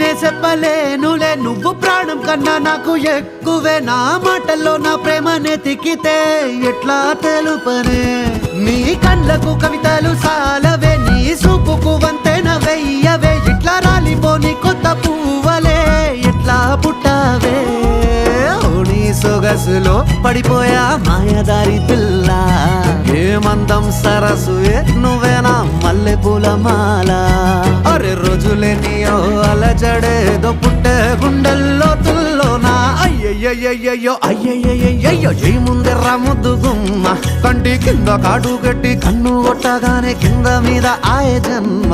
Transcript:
నే చెప్పలేనులే నువ్వు ప్రాణం కన్నా నాకు ఎక్కువే నా మాటల్లో నా ప్రేమనే తిక్కితే ఎట్లా తెలుపనే నీ కళ్ళకు కవితలు సాలవే నీ సూపుకు వంతెన వెయ్యవే ఇట్లా రాలిపోని కొత్త పువ్వలే ఎట్లా పుట్టావే నీ సొగసులో పడిపోయా మాయదారి పిల్ల ఏమందం సరసు నువ్వేనా మల్లె పూల మాల అరే రోజులేనియో అలజడేదో పుట్టే గుండెల్లో తుల్లోనా అయ్యయ్యయ్యో అయ్యయ్యయ్యో జై ముందెర్ర ముద్దు గుమ్మ కంటి కింద కాడు గట్టి కన్ను కొట్టగానే కింద మీద ఆయ జన్మ